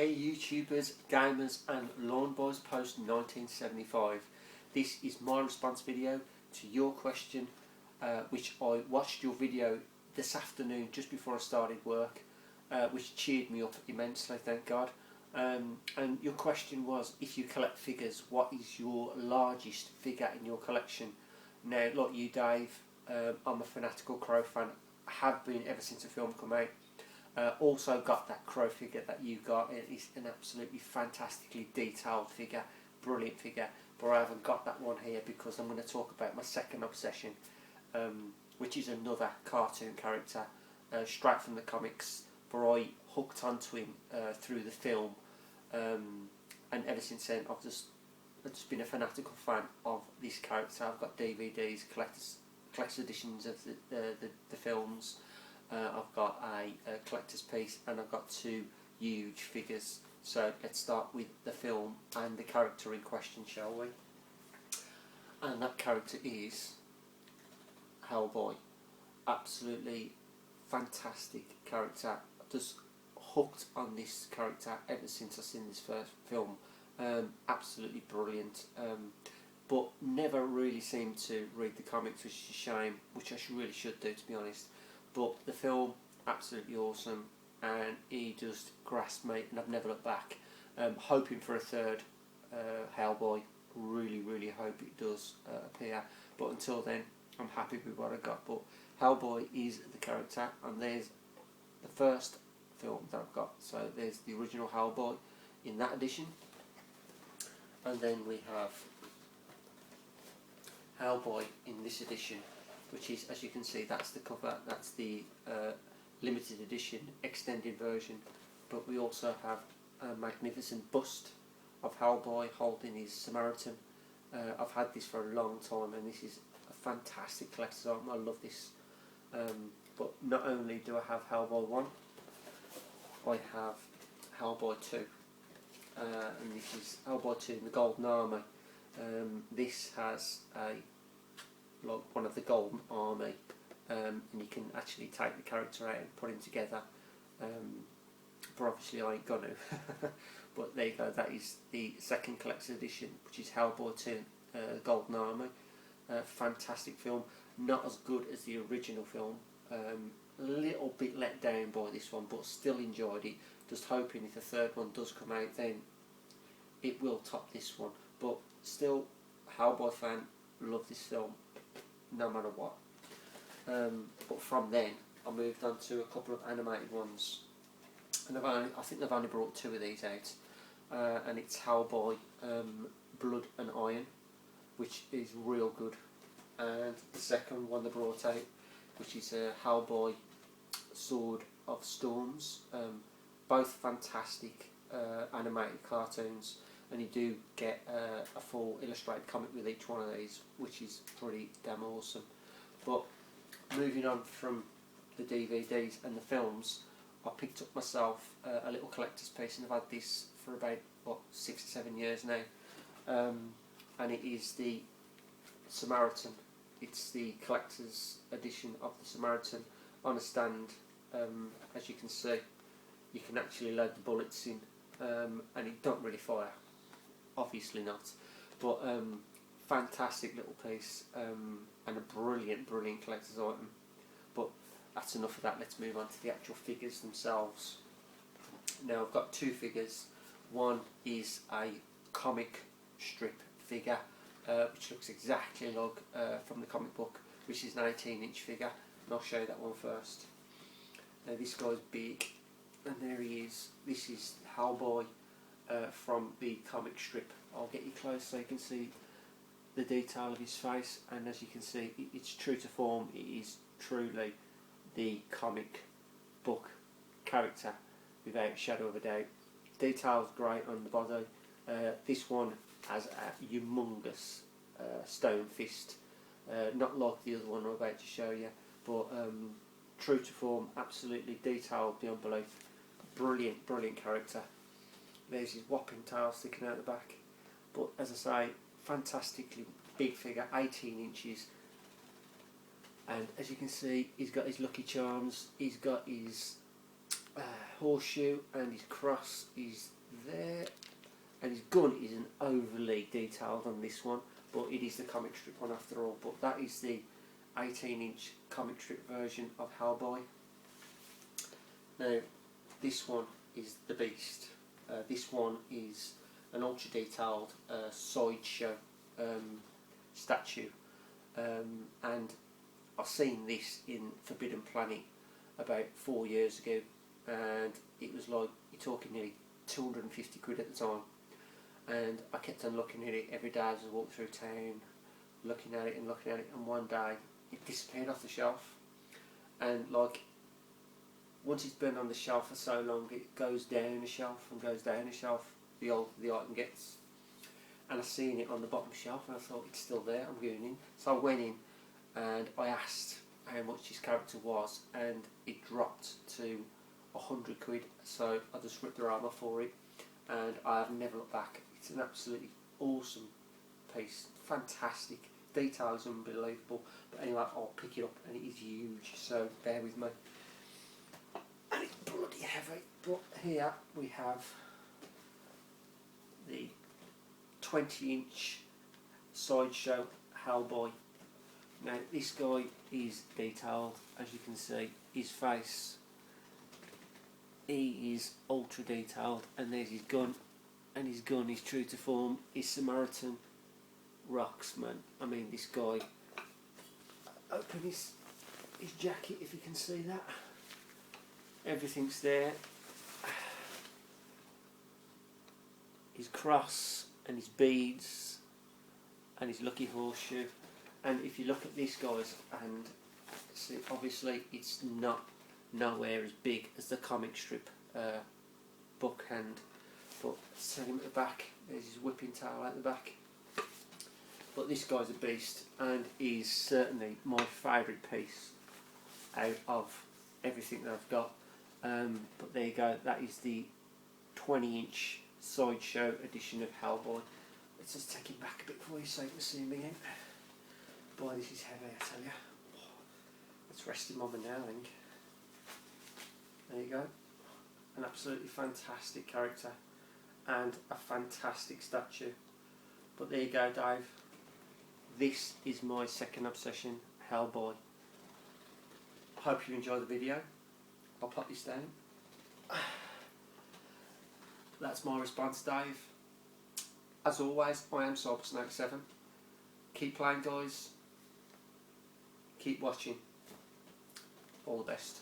Hey YouTubers, gamers and lawnboyspost1975. This is my response video to your question, which I watched your video this afternoon just before I started work, which cheered me up immensely, thank God. And your question was, if you collect figures, what is your largest figure in your collection? Now, like you Dave, I'm a fanatical Crow fan, have been ever since the film came out. Also got that Crow figure that you got. It is an absolutely fantastically detailed figure, brilliant figure, but I haven't got that one here because I'm going to talk about my second obsession, which is another cartoon character, straight from the comics, but I hooked onto him through the film, and ever since then I've just been a fanatical fan of this character. I've got DVDs, collector's editions of the films. I've got a collector's piece, and I've got two huge figures. So let's start with the film and the character in question, shall we? And that character is Hellboy. Absolutely fantastic character. Just hooked on this character ever since I've seen this first film. Absolutely brilliant. But never really seemed to read the comics, which is a shame, which I really should do, to be honest. But the film, absolutely awesome, and he just grasped me, and I've never looked back. Hoping for a third Hellboy, really hope it does appear, but until then I'm happy with what I got. But Hellboy is the character, and there's the first film that I've got. So there's the original Hellboy in that edition, and then we have Hellboy in this edition, which is, as you can see, that's the cover, that's the limited edition extended version. But we also have a magnificent bust of Hellboy holding his Samaritan. I've had this for a long time, and this is a fantastic collector's item. I love this. But not only do I have Hellboy 1, I have Hellboy 2, and this is Hellboy 2 in the Golden Army. This has like one of the Golden Army, and you can actually take the character out and put him together, but obviously I ain't gonna. But there you go, that is the second collector's edition, which is Hellboy 2, Golden Army. Fantastic film, not as good as the original film, a little bit let down by this one, but still enjoyed it. Just hoping if the third one does come out, then it will top this one. But still, Hellboy fan, love this film no matter what. But from then I moved on to a couple of animated ones, and I think they've only brought two of these out, and it's Hellboy Blood and Iron, which is real good, and the second one they brought out, which is Hellboy Sword of Storms. Both fantastic animated cartoons, and you do get a full illustrated comic with each one of these, which is pretty damn awesome. But moving on from the DVDs and the films, I picked up myself a little collector's piece, and I've had this for about 6 or 7 years now, and it is the Samaritan. It's the collector's edition of the Samaritan on a stand. As you can see, you can actually load the bullets in, and it don't really fire, obviously not, but fantastic little piece, and a brilliant collector's item. But that's enough of that. Let's move on to the actual figures themselves. Now I've got two figures. One is a comic strip figure, which looks exactly like from the comic book, which is an 18-inch figure, and I'll show you that one first. Now this guy's big, and there he is. This is Hellboy from the comic strip. I'll get you close so you can see the detail of his face, and as you can see, it's true to form. It is truly the comic book character without a shadow of a doubt. Detail's great on the body. This one has a humongous stone fist, not like the other one I'm about to show you, but true to form, absolutely detailed beyond belief. Brilliant character. There's his whopping tail sticking out the back. But as I say, fantastically big figure, 18 inches. And as you can see, he's got his Lucky Charms, he's got his horseshoe, and his cross is there, and his gun isn't overly detailed on this one, but it is the comic strip one after all. But that is the 18-inch comic strip version of Hellboy. Now this one is the beast. This one is an ultra detailed sideshow statue, and I've seen this in Forbidden Planet about 4 years ago, and it was like, you're talking nearly 250 quid at the time, and I kept on looking at it every day as I walked through town, looking at it, and one day it disappeared off the shelf. And like, once it's been on the shelf for so long, it goes down a shelf and goes down a shelf, the older the item gets. And I seen it on the bottom shelf and I thought, it's still there, I'm going in. So I went in and I asked how much his character was, and it dropped to 100 quid. So I just ripped the armour for it, and I have never looked back. It's an absolutely awesome piece, fantastic. Detail is unbelievable. But anyway, I'll pick it up, and it is huge, so bear with me. And it's bloody heavy. But here we have the 20-inch sideshow Hellboy. Now this guy is detailed, as you can see. His face, he is ultra detailed, and there's his gun, and his gun is true to form. His Samaritan rocks, man. I mean, this guy, open his jacket if you can see that. Everything's there. His cross and his beads and his lucky horseshoe. And if you look at this, guys, and see, obviously it's not nowhere as big as the comic strip book hand, but see him at the back, there's his whipping tail at the back. But this guy's a beast, and he's certainly my favourite piece out of everything that I've got. But there you go, that is the 20-inch sideshow edition of Hellboy. Let's just take it back a bit for you so you can see me again. Boy, this is heavy, I tell you. Let's rest him on the now, I think. There you go. An absolutely fantastic character and a fantastic statue. But there you go, Dave. This is my second obsession, Hellboy. Hope you enjoyed the video. I'll pop this down. That's my response, Dave. As always, I am lawnboyspost1975. Keep playing, guys. Keep watching. All the best.